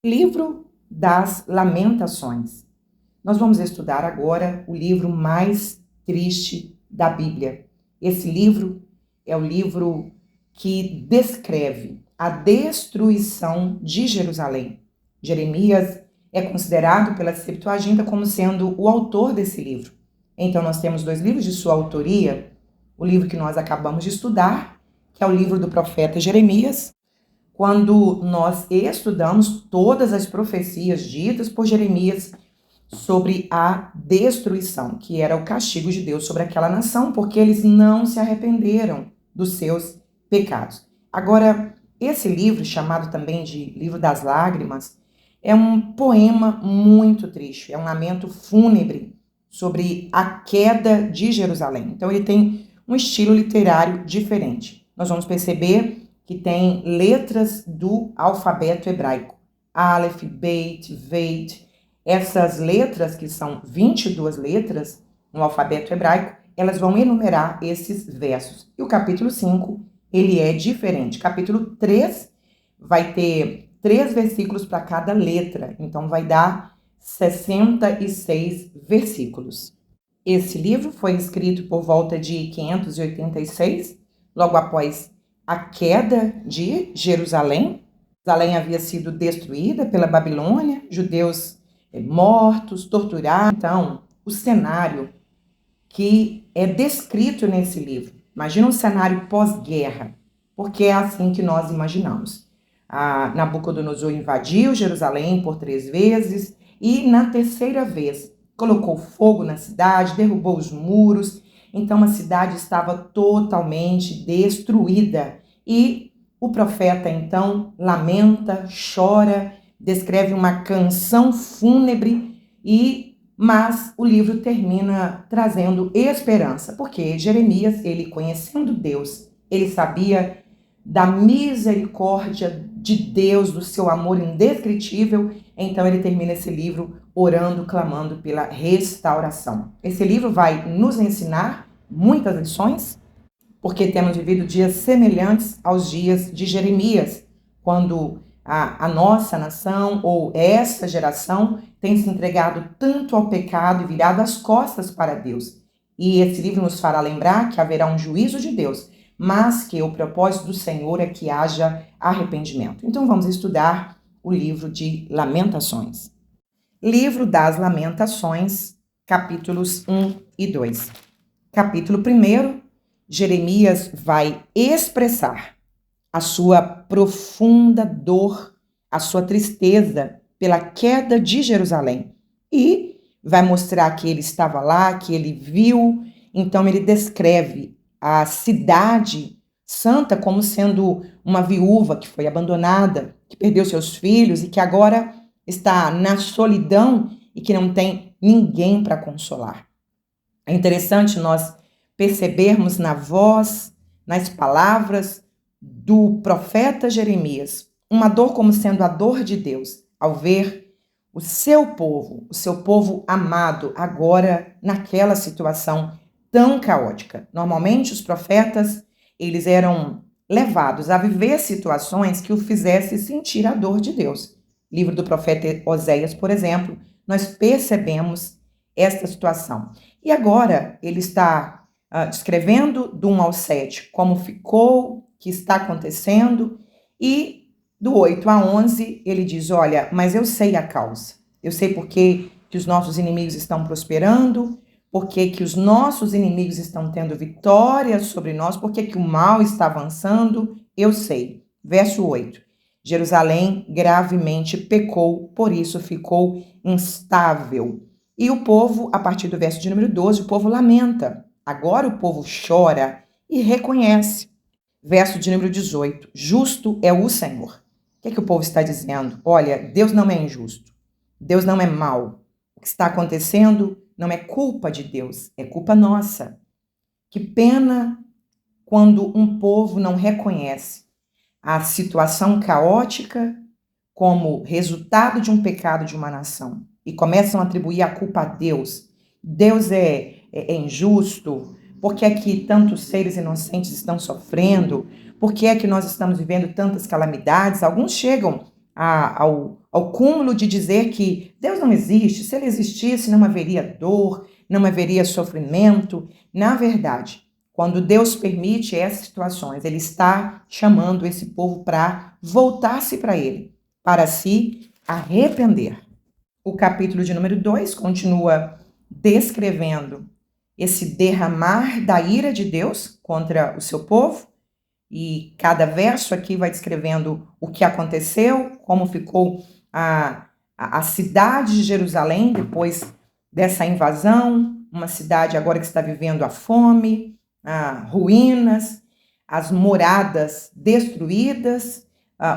Livro das Lamentações. Nós vamos estudar agora o livro mais triste da Bíblia. Esse livro é o livro que descreve a destruição de Jerusalém. Jeremias é considerado pela Septuaginta como sendo o autor desse livro. Então nós temos dois livros de sua autoria, o livro que nós acabamos de estudar, que é o livro do profeta Jeremias, quando nós estudamos todas as profecias ditas por Jeremias sobre a destruição, que era o castigo de Deus sobre aquela nação, porque eles não se arrependeram dos seus pecados. Agora, esse livro, chamado também de Livro das Lágrimas, é um poema muito triste, é um lamento fúnebre sobre a queda de Jerusalém. Então, ele tem um estilo literário diferente. Nós vamos perceber que tem letras do alfabeto hebraico. Aleph, Beit, Veit. Essas letras, que são 22 letras no alfabeto hebraico, elas vão enumerar esses versos. E o capítulo 5, ele é diferente. Capítulo 3 vai ter 3 versículos para cada letra, então vai dar 66 versículos. Esse livro foi escrito por volta de 586, logo após a queda de Jerusalém. Jerusalém havia sido destruída pela Babilônia, judeus mortos, torturados. Então, o cenário que é descrito nesse livro, imagina um cenário pós-guerra, porque é assim que nós imaginamos. Nabucodonosor invadiu Jerusalém por 3 vezes e na terceira vez colocou fogo na cidade, derrubou os muros. Então a cidade estava totalmente destruída e o profeta então lamenta, chora, descreve uma canção fúnebre, mas o livro termina trazendo esperança, porque Jeremias, ele conhecendo Deus, ele sabia da misericórdia de Deus, do seu amor indescritível, então ele termina esse livro orando, clamando pela restauração. Esse livro vai nos ensinar muitas lições, porque temos vivido dias semelhantes aos dias de Jeremias, quando a nossa nação ou essa geração tem se entregado tanto ao pecado e virado as costas para Deus. E esse livro nos fará lembrar que haverá um juízo de Deus, mas que o propósito do Senhor é que haja arrependimento. Então vamos estudar o livro de Lamentações. Livro das Lamentações, capítulos 1 e 2. Capítulo 1, Jeremias vai expressar a sua profunda dor, a sua tristeza pela queda de Jerusalém. E vai mostrar que ele estava lá, que ele viu. Então ele descreve a cidade santa como sendo uma viúva que foi abandonada, que perdeu seus filhos e que agora está na solidão e que não tem ninguém para consolar. É interessante nós percebermos na voz, nas palavras do profeta Jeremias, uma dor como sendo a dor de Deus, ao ver o seu povo amado, agora naquela situação tão caótica. Normalmente os profetas, eles eram levados a viver situações que o fizessem sentir a dor de Deus. Livro do profeta Oséias, por exemplo, nós percebemos esta situação. E agora ele está descrevendo do 1 ao 7 como ficou, o que está acontecendo, e do 8 a 11 ele diz, olha, mas eu sei a causa, eu sei por que os nossos inimigos estão prosperando, por que os nossos inimigos estão tendo vitória sobre nós, por que o mal está avançando, eu sei. Verso 8, Jerusalém gravemente pecou, por isso ficou instável. E o povo, a partir do verso de número 12, o povo lamenta. Agora o povo chora e reconhece. Verso de número 18, justo é o Senhor. O que o povo está dizendo? Olha, Deus não é injusto, Deus não é mau. O que está acontecendo não é culpa de Deus, é culpa nossa. Que pena quando um povo não reconhece a situação caótica como resultado de um pecado de uma nação e começam a atribuir a culpa a Deus. Deus é injusto, por que é que tantos seres inocentes estão sofrendo, por que é que nós estamos vivendo tantas calamidades. Alguns chegam ao cúmulo de dizer que Deus não existe. Se ele existisse, não haveria dor, não haveria sofrimento. Na verdade, quando Deus permite essas situações, ele está chamando esse povo para voltar-se para ele, para se arrepender. O capítulo de número 2 continua descrevendo esse derramar da ira de Deus contra o seu povo, e cada verso aqui vai descrevendo o que aconteceu, como ficou a cidade de Jerusalém depois dessa invasão, uma cidade agora que está vivendo a fome, ruínas, as moradas destruídas,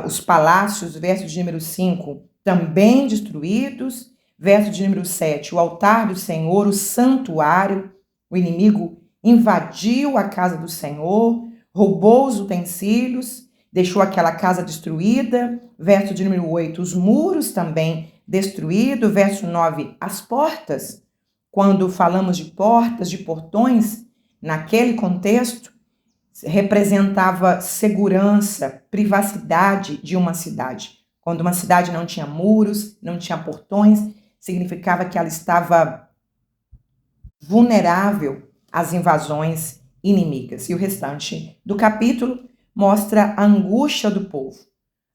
os palácios, verso de número 5, também destruídos, verso de número 7, o altar do Senhor, o santuário, o inimigo invadiu a casa do Senhor, roubou os utensílios, deixou aquela casa destruída. Verso de número 8, os muros também destruídos. Verso 9, as portas. Quando falamos de portas, de portões, naquele contexto, representava segurança, privacidade de uma cidade. Quando uma cidade não tinha muros, não tinha portões, significava que ela estava vulnerável às invasões inimigas. E o restante do capítulo mostra a angústia do povo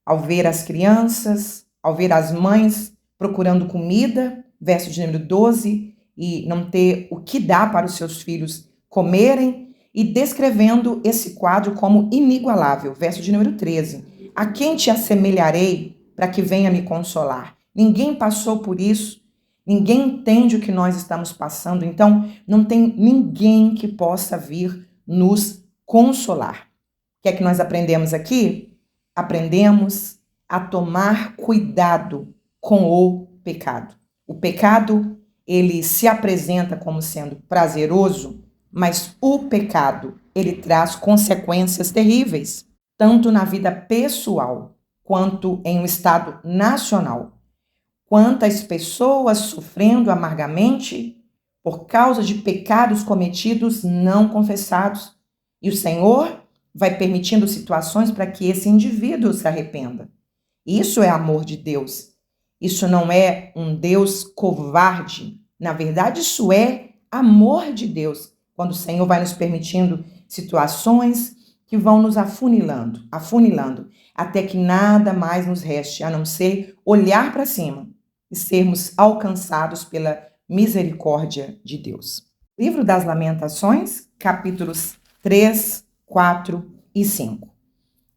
ao ver as crianças, ao ver as mães procurando comida, verso de número 12, e não ter o que dar para os seus filhos comerem, e descrevendo esse quadro como inigualável, verso de número 13. A quem te assemelharei para que venha me consolar? Ninguém passou por isso, ninguém entende o que nós estamos passando, então não tem ninguém que possa vir nos consolar. O que é que nós aprendemos aqui? Aprendemos a tomar cuidado com o pecado. O pecado, ele se apresenta como sendo prazeroso, mas o pecado, ele traz consequências terríveis, tanto na vida pessoal quanto em um estado nacional. Quantas pessoas sofrendo amargamente por causa de pecados cometidos não confessados. E o Senhor vai permitindo situações para que esse indivíduo se arrependa. Isso é amor de Deus. Isso não é um Deus covarde. Na verdade, isso é amor de Deus. Quando o Senhor vai nos permitindo situações que vão nos afunilando, até que nada mais nos reste, a não ser olhar para cima e sermos alcançados pela misericórdia de Deus. Livro das Lamentações, capítulos 3, 4 e 5.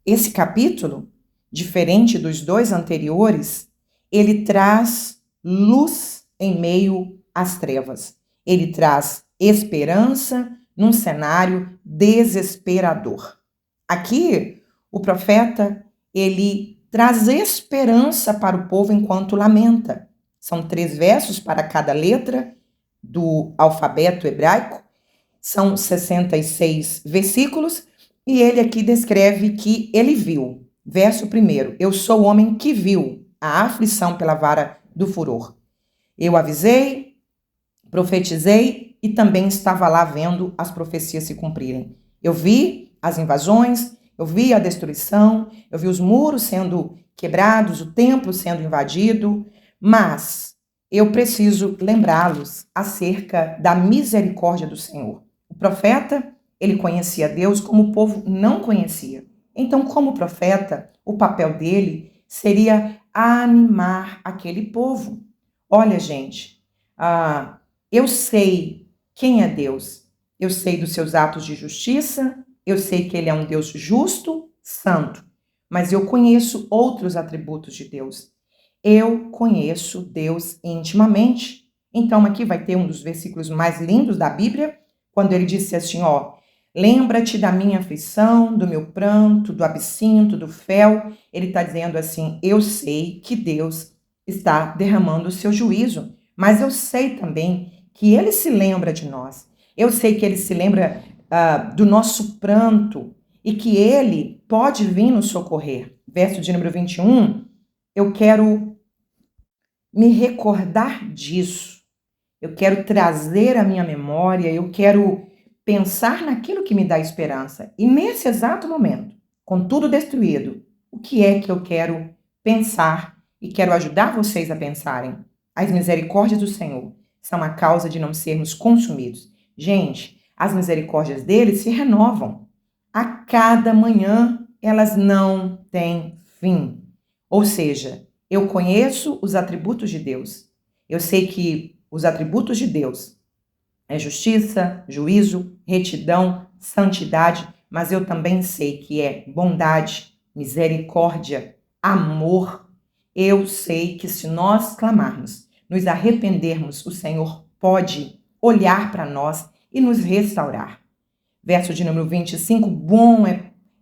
Esse capítulo, diferente dos dois anteriores, ele traz luz em meio às trevas. Ele traz esperança num cenário desesperador. Aqui, o profeta, ele traz esperança para o povo enquanto lamenta. São 3 versos para cada letra do alfabeto hebraico. São 66 versículos e ele aqui descreve que ele viu. Verso 1, eu sou o homem que viu a aflição pela vara do furor. Eu avisei, profetizei e também estava lá vendo as profecias se cumprirem. Eu vi as invasões, eu vi a destruição, eu vi os muros sendo quebrados, o templo sendo invadido, mas eu preciso lembrá-los acerca da misericórdia do Senhor. O profeta, ele conhecia Deus como o povo não conhecia. Então, como profeta, o papel dele seria animar aquele povo. Olha, gente, eu sei quem é Deus. Eu sei dos seus atos de justiça, eu sei que ele é um Deus justo, santo, mas eu conheço outros atributos de Deus. Eu conheço Deus intimamente. Então, aqui vai ter um dos versículos mais lindos da Bíblia, quando ele disse assim, lembra-te da minha aflição, do meu pranto, do absinto, do fel. Ele está dizendo assim, eu sei que Deus está derramando o seu juízo, mas eu sei também que ele se lembra de nós. Eu sei que ele se lembra do nosso pranto e que ele pode vir nos socorrer. Verso de número 21, eu quero me recordar disso. Eu quero trazer à minha memória, eu quero pensar naquilo que me dá esperança. E nesse exato momento, com tudo destruído, o que é que eu quero pensar e quero ajudar vocês a pensarem. As misericórdias do Senhor são a causa de não sermos consumidos. Gente, as misericórdias dele se renovam. A cada manhã elas não têm fim. Ou seja, eu conheço os atributos de Deus. Eu sei que os atributos de Deus é justiça, juízo, retidão, santidade, mas eu também sei que é bondade, misericórdia, amor. Eu sei que se nós clamarmos, nos arrependermos, o Senhor pode olhar para nós e nos restaurar. Verso de número 25, bom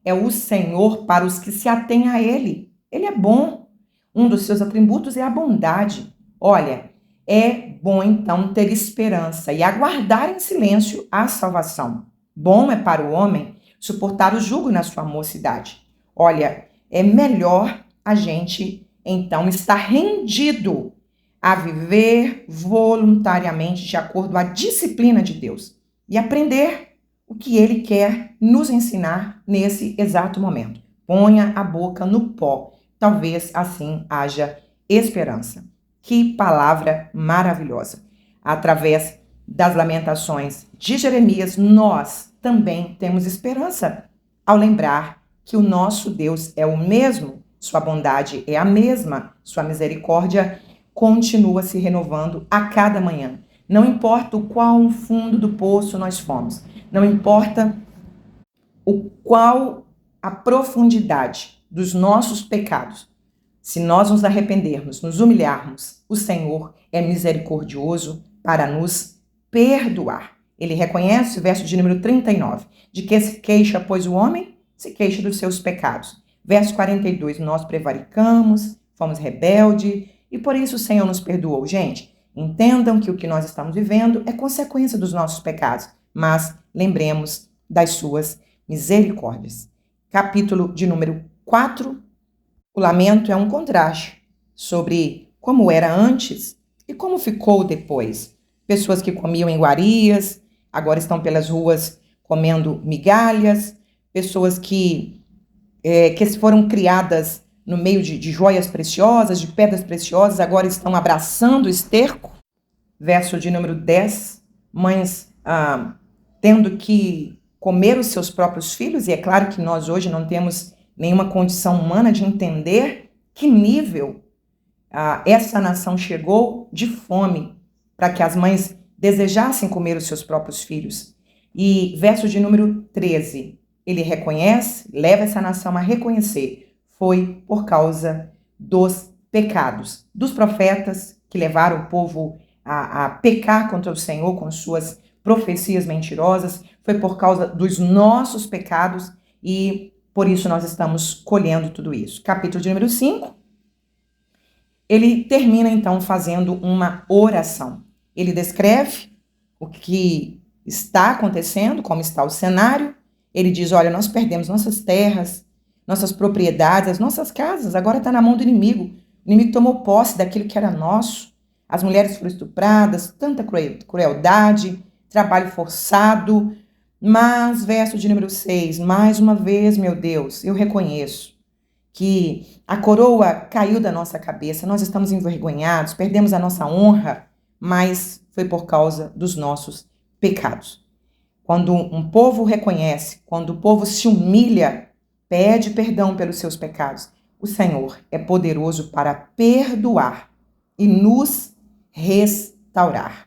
é o Senhor para os que se atêm a Ele. Ele é bom. Um dos seus atributos é a bondade. Olha, é bom então ter esperança e aguardar em silêncio a salvação. Bom é para o homem suportar o jugo na sua mocidade. Olha, é melhor a gente então estar rendido a viver voluntariamente de acordo à disciplina de Deus e aprender o que Ele quer nos ensinar nesse exato momento. Ponha a boca no pó. Talvez assim haja esperança. Que palavra maravilhosa! Através das lamentações de Jeremias, nós também temos esperança ao lembrar que o nosso Deus é o mesmo, sua bondade é a mesma, sua misericórdia continua se renovando a cada manhã. Não importa o qual fundo do poço nós fomos, não importa o qual a profundidade dos nossos pecados. Se nós nos arrependermos, nos humilharmos, o Senhor é misericordioso para nos perdoar. Ele reconhece, verso de número 39, de que se queixa, pois o homem se queixa dos seus pecados. Verso 42, nós prevaricamos, fomos rebeldes e por isso o Senhor nos perdoou. Gente, entendam que o que nós estamos vivendo é consequência dos nossos pecados, mas lembremos das suas misericórdias. Capítulo de número 4, o lamento é um contraste sobre como era antes e como ficou depois. Pessoas que comiam iguarias, agora estão pelas ruas comendo migalhas. Pessoas que foram criadas no meio de joias preciosas, de pedras preciosas, agora estão abraçando o esterco. Verso de número 10, mães tendo que comer os seus próprios filhos, e é claro que nós hoje não temos nenhuma condição humana de entender que nível essa nação chegou de fome para que as mães desejassem comer os seus próprios filhos. E verso de número 13, ele reconhece, leva essa nação a reconhecer, foi por causa dos pecados dos profetas que levaram o povo a pecar contra o Senhor com suas profecias mentirosas, foi por causa dos nossos pecados e por isso nós estamos colhendo tudo isso. Capítulo de número 5, ele termina então fazendo uma oração. Ele descreve o que está acontecendo, como está o cenário. Ele diz, olha, nós perdemos nossas terras, nossas propriedades, as nossas casas, agora está na mão do inimigo. O inimigo tomou posse daquilo que era nosso. As mulheres foram estupradas, tanta crueldade, trabalho forçado. Mas, verso de número 6, mais uma vez, meu Deus, eu reconheço que a coroa caiu da nossa cabeça, nós estamos envergonhados, perdemos a nossa honra, mas foi por causa dos nossos pecados. Quando um povo reconhece, quando o povo se humilha, pede perdão pelos seus pecados, o Senhor é poderoso para perdoar e nos restaurar.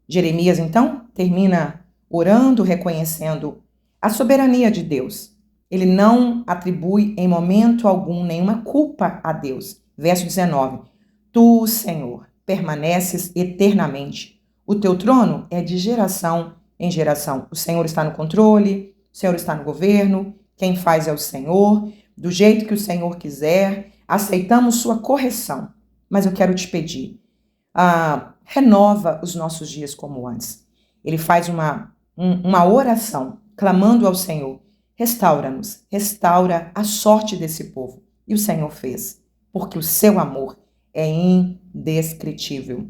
Jeremias, então, termina orando, reconhecendo a soberania de Deus. Ele não atribui em momento algum nenhuma culpa a Deus. Verso 19. Tu, Senhor, permaneces eternamente. O teu trono é de geração em geração. O Senhor está no controle, o Senhor está no governo, quem faz é o Senhor, do jeito que o Senhor quiser. Aceitamos sua correção. Mas eu quero te pedir, renova os nossos dias como antes. Ele faz uma oração, clamando ao Senhor, restaura-nos, restaura a sorte desse povo. E o Senhor fez, porque o seu amor é indescritível,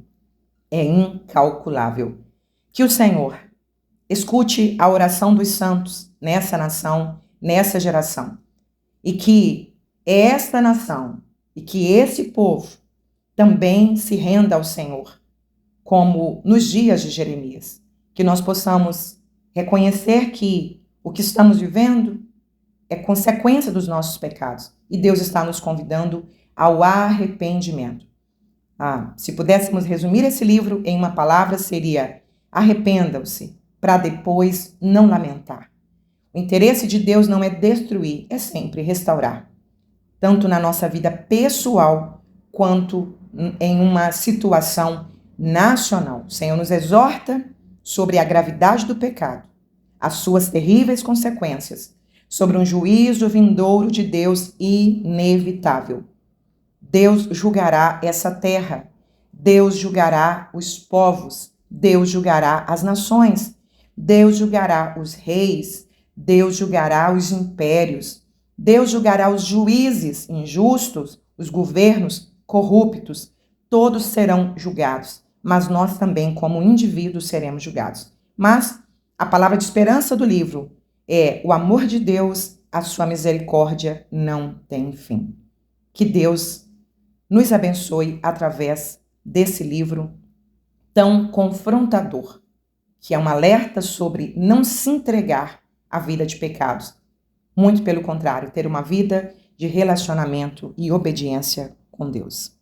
é incalculável. Que o Senhor escute a oração dos santos nessa nação, nessa geração, e que esta nação e que esse povo também se renda ao Senhor, como nos dias de Jeremias. Que nós possamos reconhecer que o que estamos vivendo é consequência dos nossos pecados e Deus está nos convidando ao arrependimento. Se pudéssemos resumir esse livro em uma palavra, seria: arrependam-se, para depois não lamentar. O interesse de Deus não é destruir, é sempre restaurar, tanto na nossa vida pessoal quanto em uma situação nacional. O Senhor nos exorta sobre a gravidade do pecado, as suas terríveis consequências, sobre um juízo vindouro de Deus inevitável. Deus julgará essa terra, Deus julgará os povos, Deus julgará as nações, Deus julgará os reis, Deus julgará os impérios, Deus julgará os juízes injustos, os governos corruptos, todos serão julgados, mas nós também, como indivíduos, seremos julgados. Mas a palavra de esperança do livro é: o amor de Deus, a sua misericórdia não tem fim. Que Deus nos abençoe através desse livro tão confrontador, que é um alerta sobre não se entregar à vida de pecados. Muito pelo contrário, ter uma vida de relacionamento e obediência com Deus.